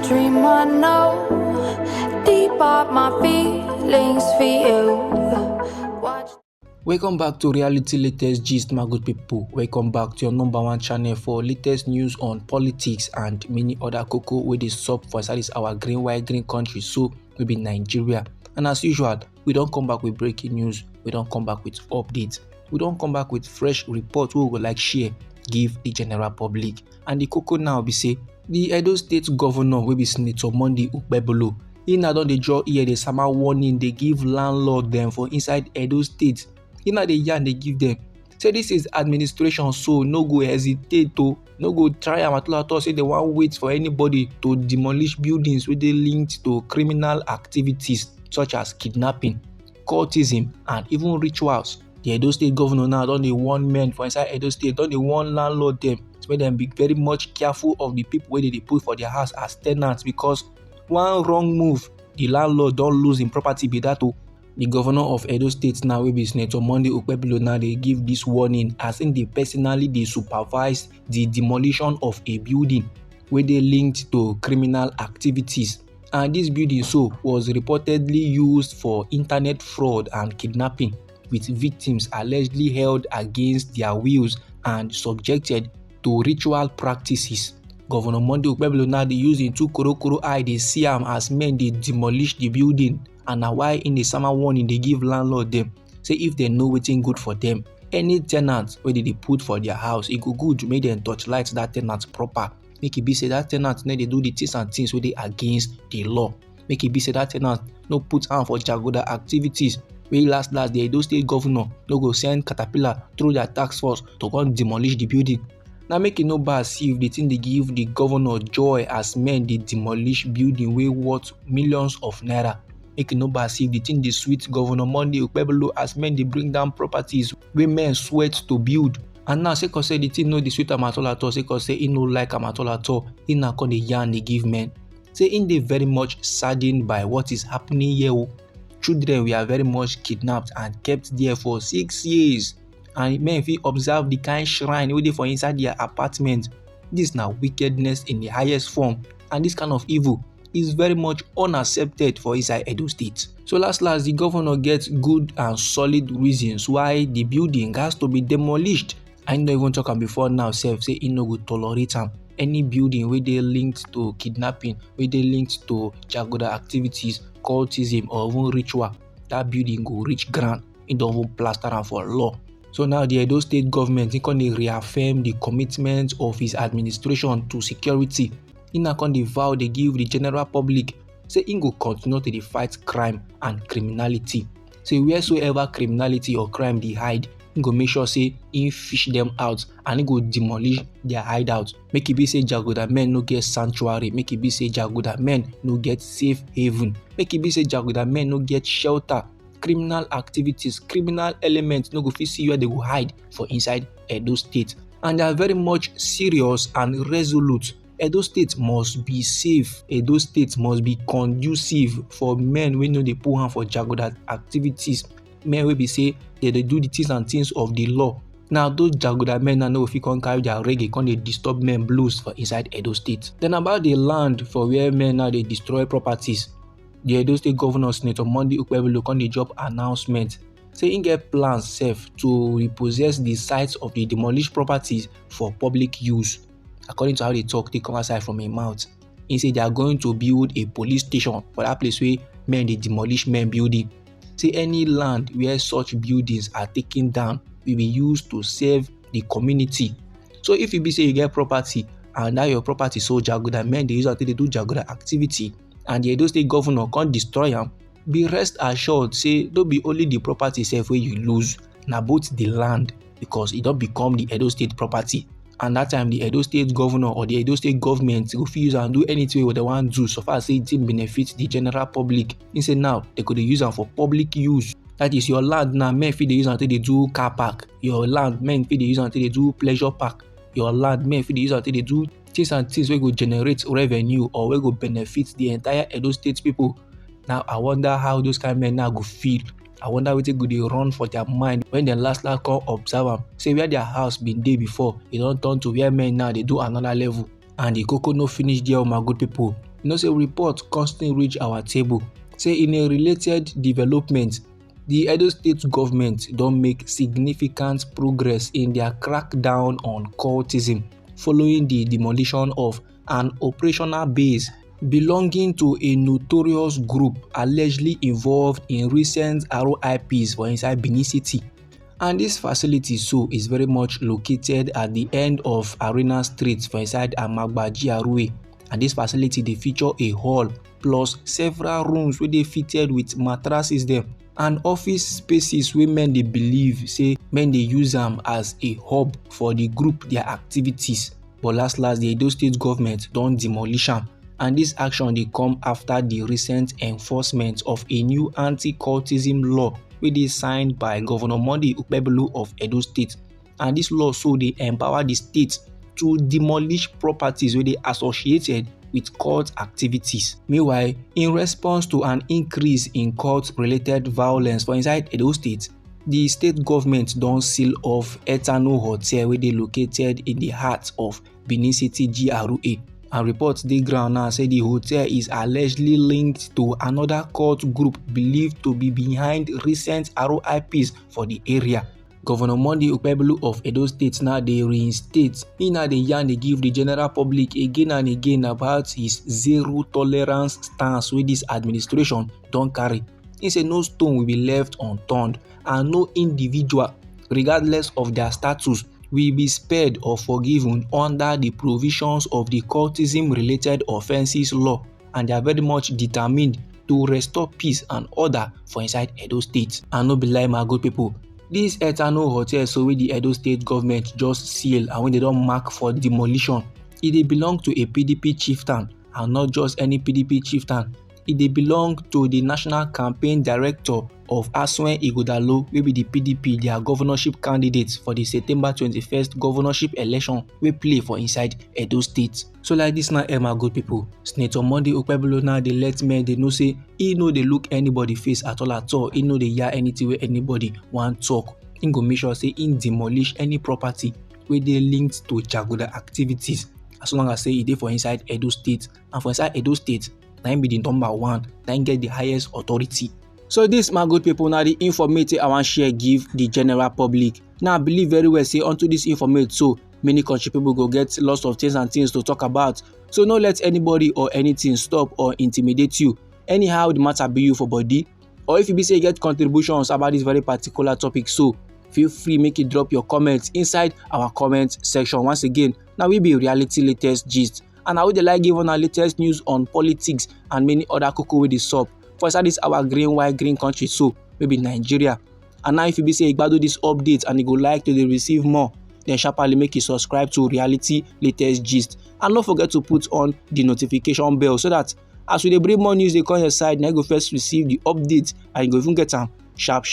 dream I know deep up my feelings for you. Watch. Welcome back to Reality Latest Gist, my good people. Welcome back to your number one channel for latest news on politics and many other cocoa wey dey sup for inside this our green country, so we be Nigeria. And as usual, we don't come back with breaking news, we don't come back with updates, we don't come back with fresh report wey we go like share give the general public. And the cocoa now be say the Edo State governor wey be Senator Monday Okpebholo, he now don dey draw ear, dey sama warning, dey give landlord them for inside Edo State. He now dey yarn, dey give them say this is administration, so no go hesitate to, no go try am at all say they wan wait for anybody to demolish buildings wey dey linked to criminal activities such as kidnapping, cultism and even rituals. The Edo State governor now don dey warn men for inside Edo State, don dey warn landlord them to make them be very much careful of the people wey dey put for their house as tenants, because one wrong move, the landlord don lose him property be that o. The governor of Edo State now wey be Senator Monday Okpebholo now dey give this warning as im dey personally dey supervise the demolition of a building wey dey linked to criminal activities. And this building so was reportedly used for internet fraud and kidnapping, with victims allegedly held against their wills and subjected to ritual practices. Governor Monday Okpebholo now dey use im two korokoro eye dey see am as men dey demolish the building, and na why in the summer warning dey give landlord them say if they know wetin good for them, any tenant wey dey put for their house, e go good make dem torchlight that tenant proper, make e be say that tenant no dey do the things and things wey dey against the law, make e be say that tenant no put hand for jagoda activities wey last the Edo State governor no go send caterpillar through their task force to come demolish the building. Now make e no bad see if the thing dey give the governor joy as men dey demolish building wey worth millions of naira. Make e no bad see if the thing dey sweet Governor Monday Okpebholo as men dey bring down properties wey men sweat to build. And now sake of say the thing no dey sweet am at all, sake of say he no like am at all, he now come dey yarn dey give men say he dey very much saddened by what is happening here o. Children were very much kidnapped and kept there for 6 years, and men fit observe the kind shrine wey dey for inside their apartment. This na wickedness in the highest form, and this kind of evil is very much unaccepted for inside Edo State. So last the governor gets good and solid reasons why the building has to be demolished. I no even talk am before now sef say he no go tolerate am. Any building wey dey linked to kidnapping, wey dey linked to jagoda activities, cultism or even ritual, that building go reach ground. He don even plaster am for law. So now the Edo State government, he can reaffirm the commitment of his administration to security. He now can vow they give the general public say he go continue to fight crime and criminality. Say wheresoever criminality or crime they hide, he go make sure say he fish them out and he go demolish their hideout. Make it be say jagoda men no get sanctuary, make it be say jagoda men no get safe haven, make it be say jagoda men no get shelter. Criminal activities, criminal elements no go fit see where they go hide for inside Edo State. And they are very much serious and resolute. Edo State must be safe. Edo State must be conducive for men wey no dey put hand for jagoda activities, men wey be say they dey do the things and things of the law. Now those jagoda men now no fit come carry their reggae come dey disturb men blues for inside Edo State. Then about the land for where men now dey destroy properties, the Edo State governor Senator Monday Okpebholo come dey drop announcement say he get plans sef to repossess the sites of the demolished properties for public use. According to how they talk, they come outside from a mouth. He say they are going to build a police station for that place where men they demolish men building. Say any land where such buildings are taken down will be used to serve the community. So if you be say you get property and now your property so jagoda men they use until they do jagoda activity, and the Edo State governor can't destroy them, be rest assured say don't be only the property self where you lose, now both the land, because it don't become the Edo State property. And that time the Edo State governor or the Edo State government go fit use and do anything what they want to do so far as say it benefits the general public. He say now they could use them for public use. That is your land now, men fit they use until they do car park. Your land, men fit they use until they do pleasure park. Your land, men fit they use until they do things and things where go generate revenue or where go benefit the entire Edo State people. Now I wonder how those kind of men now go feel. I wonder wetin go dey run for their mind when dem last come observe am. Say where their house been dey before, e don turn to where men now dey do another level. And the cocoa no finish there, my good people. say report constantly reach our table say in a related development, the Edo State government don make significant progress in their crackdown on cultism following the demolition of an operational base belonging to a notorious group allegedly involved in recent RIPs for inside Benin City. And this facility so is very much located at the end of Arena Street for inside Amagba GRA. And this facility dey feature a hall plus several rooms wey dey fitted with mattresses dem and office spaces wey men dey believe say men dey use am as a hub for the group their activities. But last the Edo State government don demolish am, and this action dey come after the recent enforcement of a new anti-cultism law wey dey signed by Governor Monday Okpebholo of Edo State. And this law so dey empower the state to demolish properties wey dey associated with cult activities. Meanwhile, in response to an increase in cult-related violence for inside Edo State, the state government don seal off Eternal Hotel wey dey located in the heart of Benin City GRA. And reports dey ground now say the hotel is allegedly linked to another cult group believed to be behind recent RIPs for the area. Governor Monday Okpebholo of Edo State now dey reinstate. He now dey yarn dey give the general public again and again about his zero tolerance stance wey this administration don carry. He say no stone will be left unturned and no individual, regardless of their status, will be spared or forgiven under the provisions of the cultism-related offences law, and they are very much determined to restore peace and order for inside Edo State. And no be lie, my good people, this Eternal Hotel so wey the Edo State government just seal and when they don mark for demolition, e dey belong to a PDP chieftain, and not just any PDP chieftain. E dey belong to the national campaign director of Aswen Ighodalo wey be the PDP their governorship candidate for the September 21st governorship election wey play for inside Edo State. So like this now, my good people, Senator Monday Okpebholo now dey let men dey know say he no dey look anybody face at all. He no dey hear anything wey anybody wan talk. He go make sure say he demolish any property wey dey linked to Jaguda activities, as long as say e dey for inside Edo State, and for inside Edo State na him be the number one, na him get the highest authority. So this, my good people, now the informate I wan share give the general public. Now I believe very well say onto this informate so many country people go get lots of things to talk about. So no let anybody or anything stop or intimidate you. Anyhow the matter be you for body, or if you be say you get contributions about this very particular topic, so feel free make you drop your comments inside our comment section. Once again, now we be reality latest gist, and I would like give on our latest news on politics and many other cocoa with the sup for inside this our green country, so maybe Nigeria. And now if you be say you gbadu this update and you go like to dey receive more, then sharply make you subscribe to reality latest gist, and don't forget to put on the notification bell so that as we dey bring more news dey come your side, now you go first receive the update and you go even get am sharp.